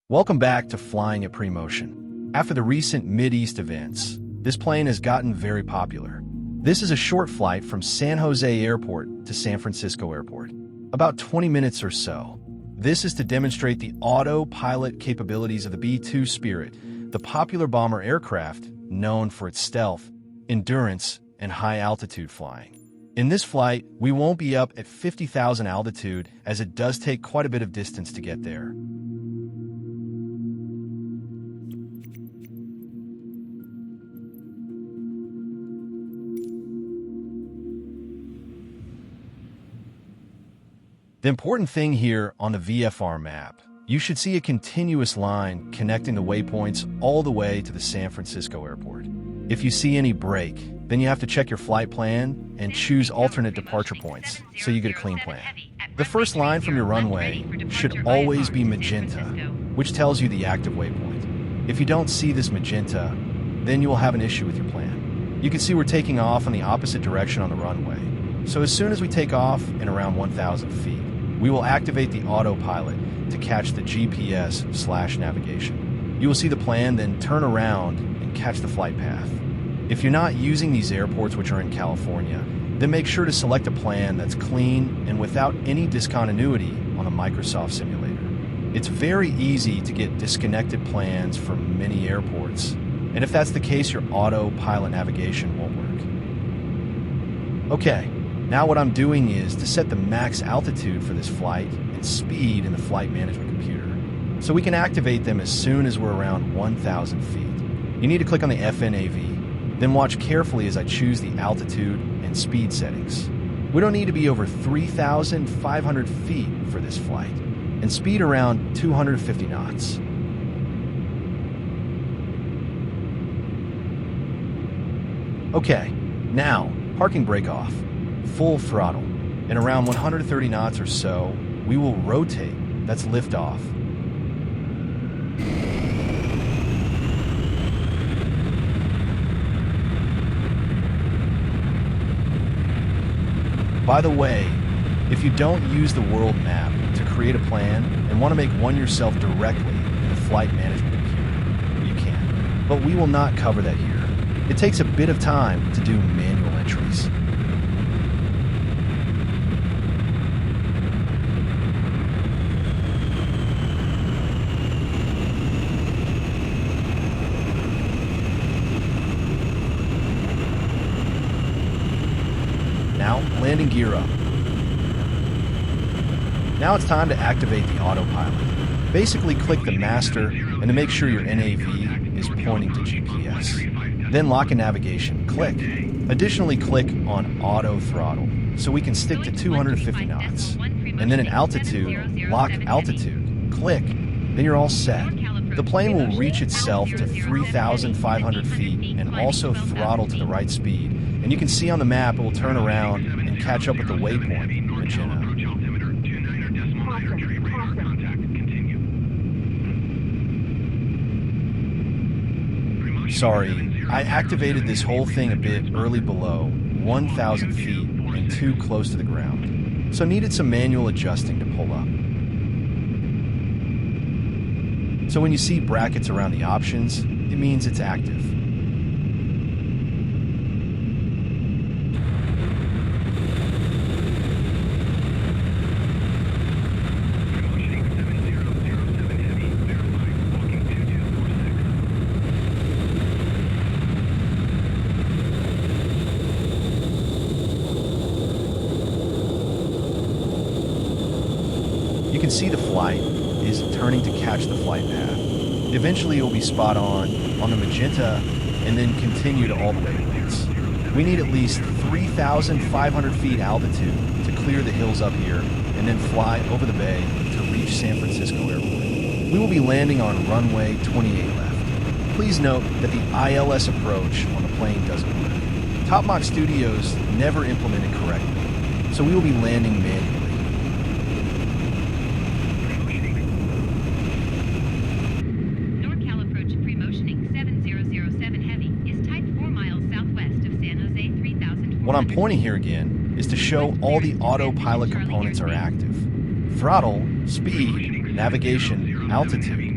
Welcome back to Flying at Pre-Motion. After the recent Mideast events, this plane has gotten very popular. This is a short flight from San Jose Airport to San Francisco Airport, about 20 minutes or so. This is to demonstrate the autopilot capabilities of the B-2 Spirit, the popular bomber aircraft known for its stealth, endurance, and high-altitude flying. In this flight, we won't be up at 50,000 altitude as it does take quite a bit of distance to get there. The important thing here on the VFR map, you should see a continuous line connecting the waypoints all the way to the San Francisco airport. If you see any break, then you have to check your flight plan and choose alternate departure points so you get a clean plan. The first line from your runway should always be magenta, which tells you the active waypoint. If you don't see this magenta, then you will have an issue with your plan. You can see we're taking off in the opposite direction on the runway. So as soon as we take off in around 1,000 feet, we will activate the autopilot to catch the GPS/navigation. You will see the plan, then turn around and catch the flight path. If you're not using these airports, which are in California, then make sure to select a plan that's clean and without any discontinuity on a Microsoft simulator. It's very easy to get disconnected plans from many airports, and if that's the case, your autopilot navigation won't work. Okay. Now what I'm doing is to set the max altitude for this flight and speed in the flight management computer, so we can activate them as soon as we're around 1,000 feet. You need to click on the FNAV, then watch carefully as I choose the altitude and speed settings. We don't need to be over 3,500 feet for this flight, and speed around 250 knots. Okay, now parking brake off. Full throttle. And around 130 knots or so, we will rotate. That's liftoff. By the way, if you don't use the world map to create a plan and want to make one yourself directly in the flight management computer, you can. But we will not cover that here. It takes a bit of time to do manual entries. Now, landing gear up. Now it's time to activate the autopilot. Basically click the master and to make sure your NAV is pointing to GPS. Then lock in navigation, click. Additionally click on auto throttle so we can stick to 250 knots. And then in altitude, lock altitude, click, then you're all set. The plane will reach itself to 3,500 feet and also throttle to the right speed. And you can see on the map it will turn around and catch up with the waypoint, magenta. Sorry, I activated this whole thing a bit early below 1,000 feet and too close to the ground. So needed some manual adjusting to pull up. So when you see brackets around the options, it means it's active. You can see the flight is turning to catch the flight path. Eventually it will be spot on the magenta and then continue to all the waypoints. We need at least 3,500 feet altitude to clear the hills up here and then fly over the bay to reach San Francisco Airport. We will be landing on runway 28 left. Please note that the ILS approach on the plane doesn't work. Top Mach Studios never implemented correctly, so we will be landing manually. What I'm pointing here again is to show all the autopilot components are active. Throttle, speed, navigation, altitude.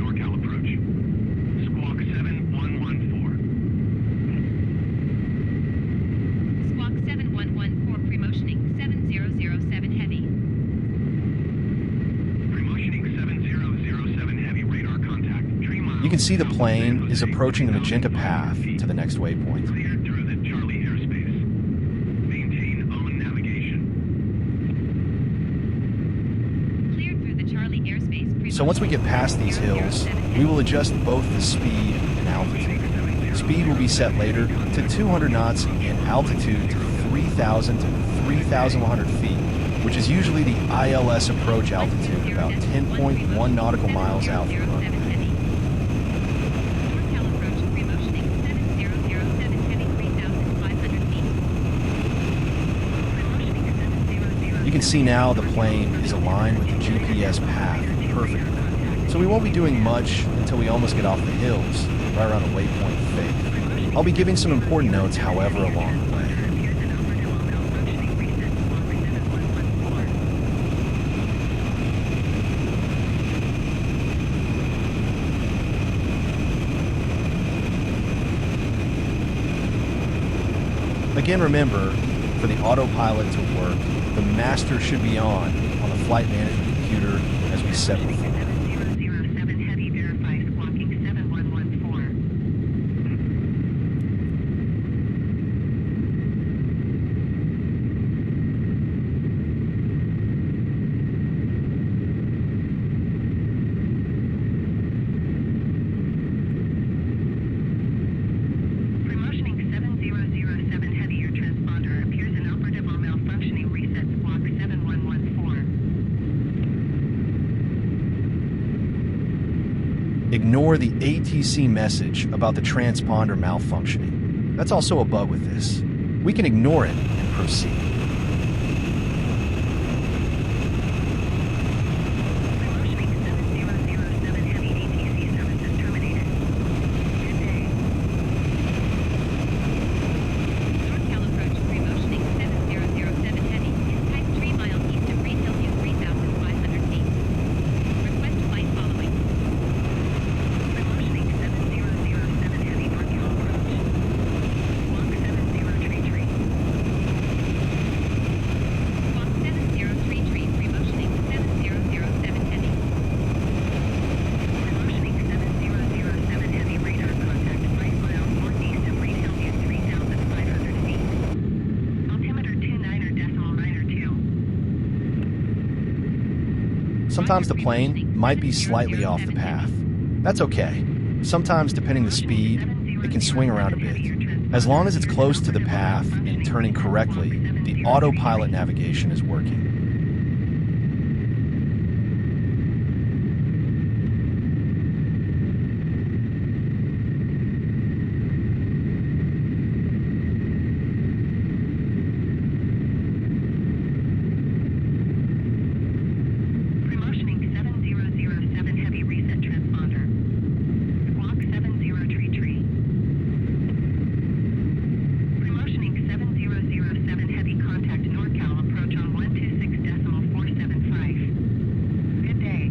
You can see the plane is approaching the magenta path to the next waypoint. Cleared through the Charlie airspace. Maintain on navigation. Cleared through the Charlie airspace. So once we get past these hills, we will adjust both the speed and altitude. Speed will be set later to 200 knots and altitude to 3,000 to 3,100 feet, which is usually the ILS approach altitude, about 10.1 nautical miles out from the runway. You can see now the plane is aligned with the GPS path perfectly. So we won't be doing much until we almost get off the hills, right around the waypoint fake. I'll be giving some important notes, however, along the way. Again, remember, for the autopilot to work, the master should be on the flight management computer as we said before. 707 Heavy verifies squawking 7114. Promotioning 7007 Heavy, your transponder appears inoperable, malfunctioning, reset squawk 7114. Ignore the ATC message about the transponder malfunctioning. That's also a bug with this. We can ignore it and proceed. Promotioning 7007 Heavy, ATC services terminated. Good day. NorCal approach, promotioning 7007 Heavy, is type 3 miles east of Reed Hill, 3,500 feet. Request flight following. Promotioning 7007 Heavy, NorCal approach. Squawk 7033. Squawk 7033, promotioning 7007 Heavy. Promotioning 7007 Heavy, radar contact 5 miles northeast of Reed Hill, 3,500 feet. Altimeter 29.902. Sometimes the plane might be slightly off the path. That's okay. Sometimes, depending the speed, it can swing around a bit. As long as it's close to the path and turning correctly, the autopilot navigation is working. Promotioning 7007 Heavy, reset transponder. Squawk 7033. Promotioning 7007 Heavy, contact NorCal approach on 126.475. Good day.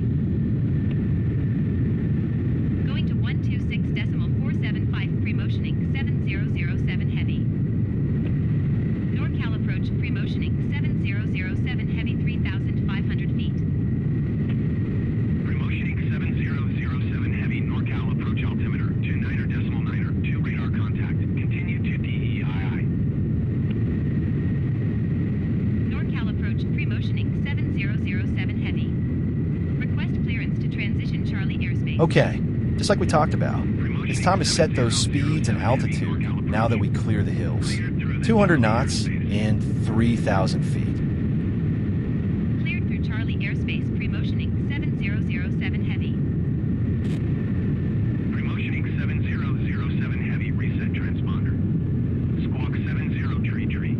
Going to 126.475, promotioning 7007 Heavy. NorCal approach, promotioning 7007 Heavy, 3,500 feet. Promotioning 7007 Heavy, NorCal approach, altimeter 29.902, radar contact. Continue to DEII. NorCal approach, promotioning 7007 Heavy. Request clearance to transition Charlie airspace. Okay, just like we talked about, it's time to set those speeds and altitude now that we clear the hills. 200 knots and 3,000 feet. Cleared through Charlie airspace, promotioning 7007 Heavy. Promotioning 7007 Heavy, reset transponder. Squawk 7033.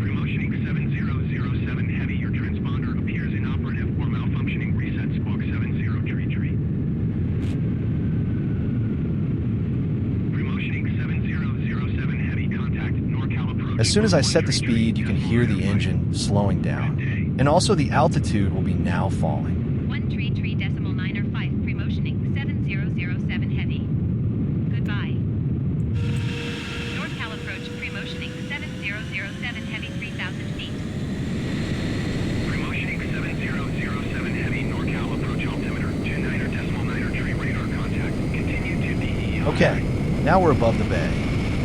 Promotioning 7007 Heavy, your transponder appears inoperative or malfunctioning, reset squawk 7033. Promotioning 7007 Heavy, contact NorCal approach. As soon as I set the speed, you can hear the engine slowing down. And also the altitude will be now falling. 133.905. Okay, now we're above the bay.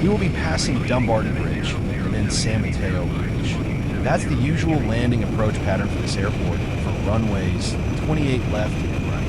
We will be passing Dumbarton Bridge and then San Mateo Bridge. That's the usual landing approach pattern for this airport for runways 28 left and right.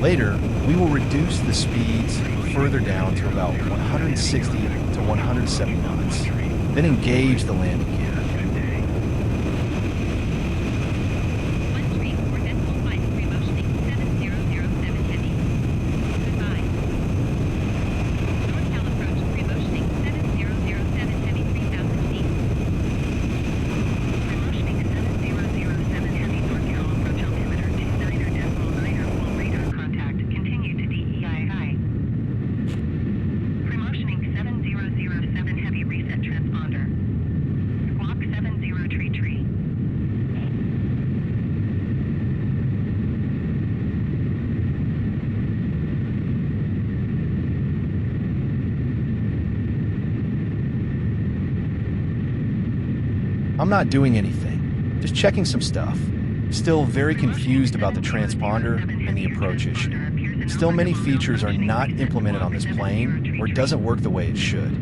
Later, we will reduce the speeds further down to about 160 to 170 knots, then engage the landing gear. 134.5, remotioning 7007 heavy. Goodbye. North Cal approach, remotioning 7007 heavy, 3000 feet. Promotioning 7007 heavy North Cal approach altimeter 29.9 full radar contact. Continue to DEI. Promotioning 7007 heavy reset transponder. Squawk 70 tree. I'm not doing anything, just checking some stuff. Still very confused about the transponder and the approach issue. Still many features are not implemented on this plane or doesn't work the way it should.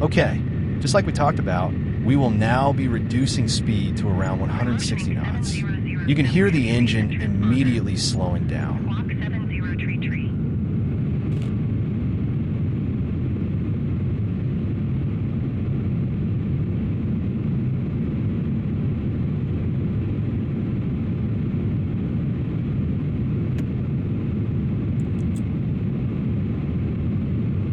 Okay, just like we talked about, we will now be reducing speed to around 160 knots. You can hear the engine immediately slowing down. Squawk 70 tree.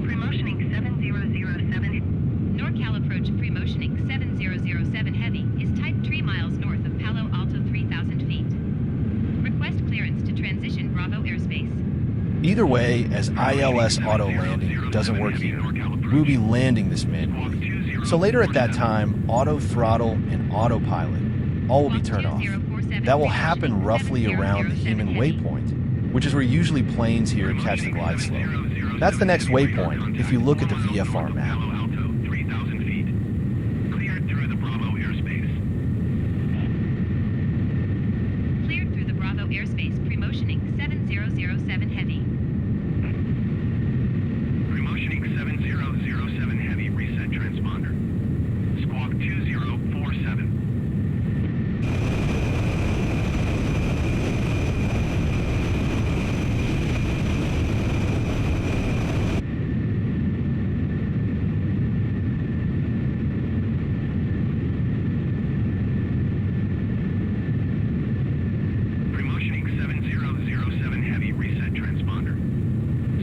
Promotioning 7007. North Cal approach, pre-motioning 7007 heavy is type 3 miles north of Palo Alto 3000 feet. Request clearance to transition Bravo airspace. Either way, as ILS auto landing doesn't work here, we'll be landing this manually. So later at that time, auto throttle and autopilot all will be turned off. That will happen roughly around the Heman waypoint, which is where usually planes here catch the glide slope. That's the next waypoint if you look at the VFR map. Cleared through the Bravo airspace, pre-motioning 7007 heavy. Promotioning 7007 heavy reset transponder. Squawk 2047. Promotioning 7007 heavy reset transponder.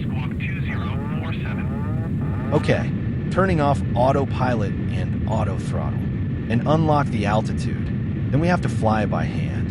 Squawk 2047. Okay, turning off autopilot and auto throttle, and unlock the altitude. Then we have to fly by hand.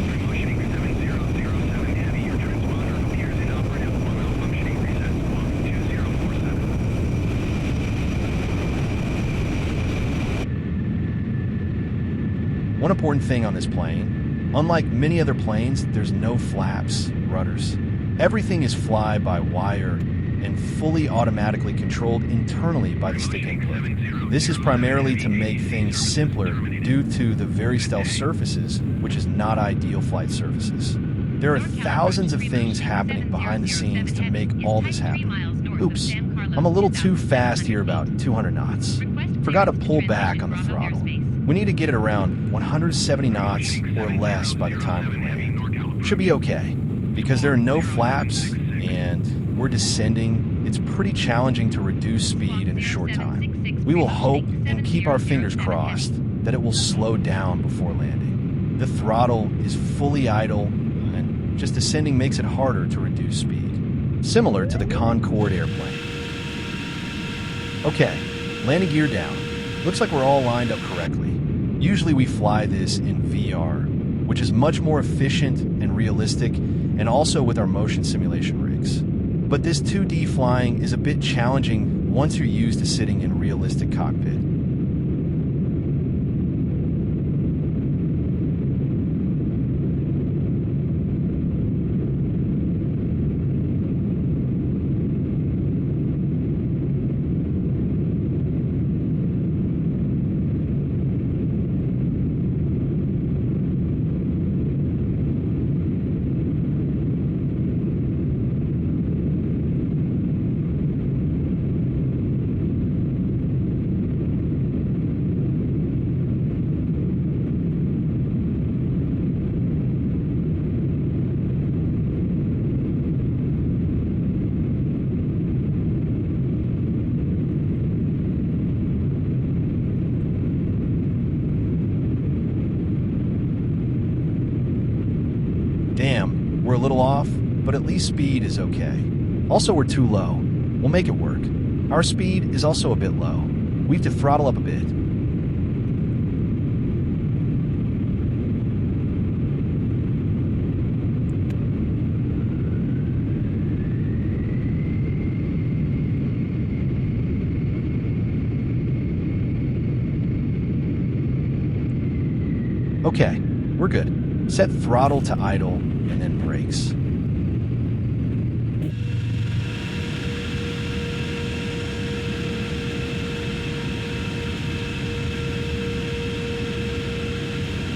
Promotioning 7007 heavy, your transponder appears inoperative or malfunctioning. Reset squawk 2047. One important thing on this plane, unlike many other planes, there's no flaps, rudders. Everything is fly-by-wire and fully automatically controlled internally by the stick input. This is primarily to make things simpler due to the very stealth surfaces, which is not ideal flight surfaces. There are thousands of things happening behind the scenes to make all this happen. Oops, I'm a little too fast here, about 200 knots. Forgot to pull back on the throttle. We need to get it around 170 knots or less by the time we land. Should be okay, because there are no flaps and we're descending, it's pretty challenging to reduce speed in a short time. We will hope and keep our fingers crossed that it will slow down before landing. The throttle is fully idle, and just descending makes it harder to reduce speed, similar to the Concorde airplane. Okay, landing gear down. Looks like we're all lined up correctly. Usually we fly this in VR, which is much more efficient and realistic, and also with our motion simulation rigs. But this 2D flying is a bit challenging once you're used to sitting in a realistic cockpit. Damn, we're a little off, but at least speed is okay. Also, we're too low. We'll make it work. Our speed is also a bit low. We have to throttle up a bit. Okay, we're good. Set throttle to idle and then brakes.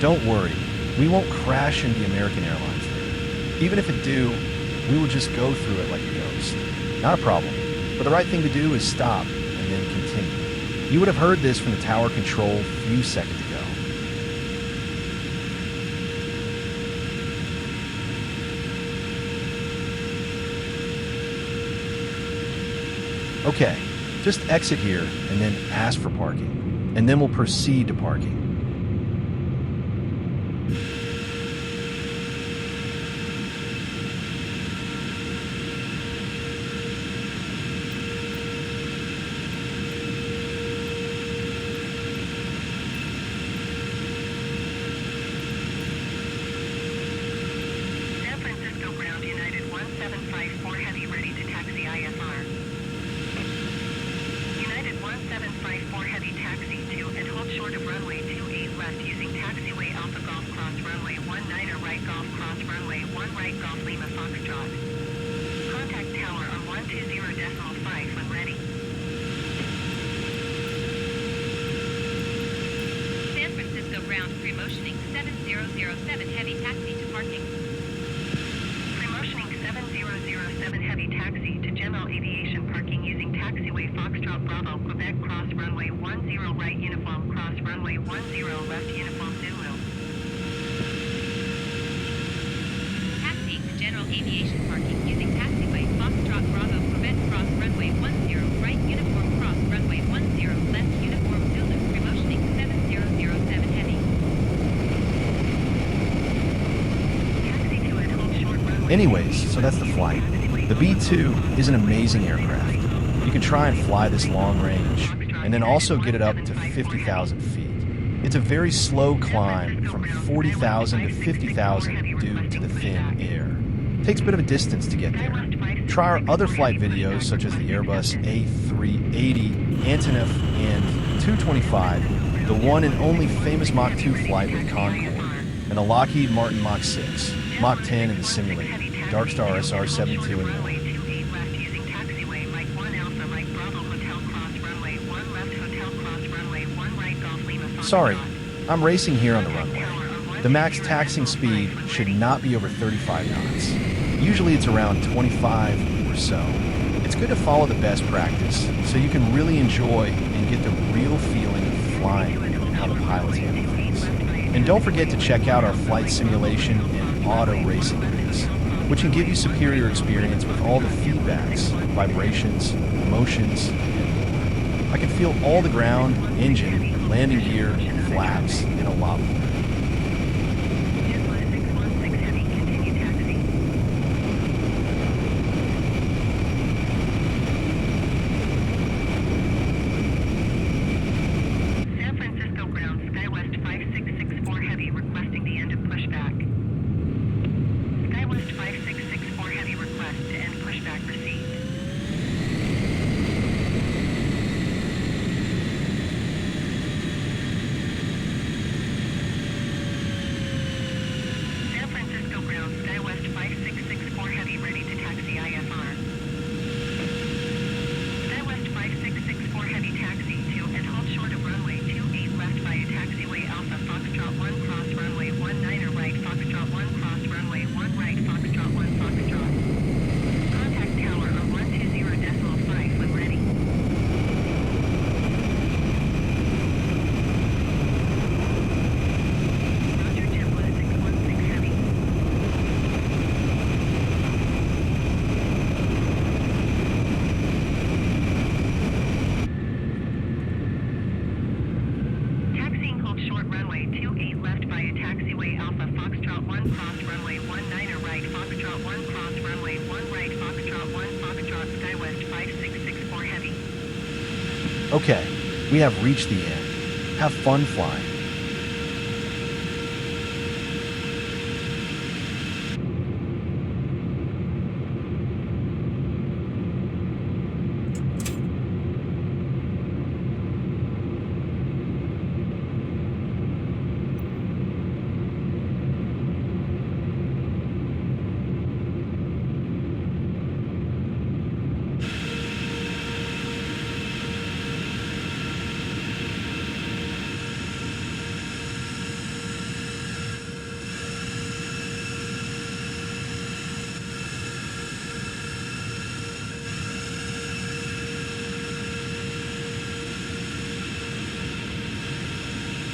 Don't worry, we won't crash into the American Airlines thing. Even if it do, we will just go through it like a ghost. Not a problem, but the right thing to do is stop and then continue. You would have heard this from the tower control a few seconds ago. Okay, just exit here and then ask for parking, and then we'll proceed to parking. San Francisco ground United 1754 heavy ready to taxi IFR. United 1754 heavy taxi to and hold short of runway 28 left using taxiway Alpha Golf Cross runway 19 right Golf Cross runway 1 right Golf Lima Foxtrot. Contact tower on 120.5 when ready. San Francisco ground pre-motioning 7007 heavy taxi to parking. Pre-motioning 7007 heavy taxi to general aviation parking using taxiway Foxtrot Bravo Quebec cross runway 10 right uniform cross runway 10 left uniform Zulu. Taxiing to general aviation parking using taxiway Foxtrot Bravo Quebec cross runway 10 right uniform cross runway 10 left uniform Zulu. Pre-motioning 7007 heavy. Taxi to and hold short runway. Anyways, so that's the flight. The B-2 is an amazing aircraft. You can try and fly this long range, and then also get it up to 50,000 feet. It's a very slow climb from 40,000 to 50,000 due to the thin air. It takes a bit of a distance to get there. Try our other flight videos such as the Airbus A380, Antonov, and 225, the one and only famous Mach 2 flight with Concorde, and the Lockheed Martin Mach 6, Mach 10 in the simulator, Darkstar SR-72 and more. Runway 28 left using taxiway Mike 1 Alpha Mike Bravo Hotel Cross runway 1 left Hotel Cross runway 1 right Golf Lima Foxtrot. Sorry, I'm racing here on the runway. The max taxiing speed should not be over 35 knots. Usually it's around 25 or so. It's good to follow the best practice so you can really enjoy and get the real feeling of flying and how the pilots handle things. And don't forget to check out our flight simulation and auto racing rigs. which can give you superior experience with all the feedbacks, vibrations, motions, and more. I can feel all the ground, engine, landing gear, flaps, and a lot more. Jetblue 616 Heavy, continue taxi. San Francisco ground, SkyWest 5664 Heavy, requesting the end of pushback. SkyWest 5664 Heavy, request to end pushback received. San Francisco ground, SkyWest 5664 Heavy, ready to taxi IFR. SkyWest 5664 Heavy, taxi to and hold short of runway 28 left via taxiway Alpha Foxtrot 1 cross runway 19 right Foxtrot 1 cross runway 1 right Foxtrot 1 Foxtrot. Contact tower on 120.5 when ready. Roger, JetBlue 616 Heavy. Taxiing hold short runway 28 left via taxiway Alpha Foxtrot 1 cross runway 19 right Foxtrot 1 cross runway 1 right Foxtrot 1 Foxtrot SkyWest 5664 Heavy. Okay, we have reached the end. Have fun flying.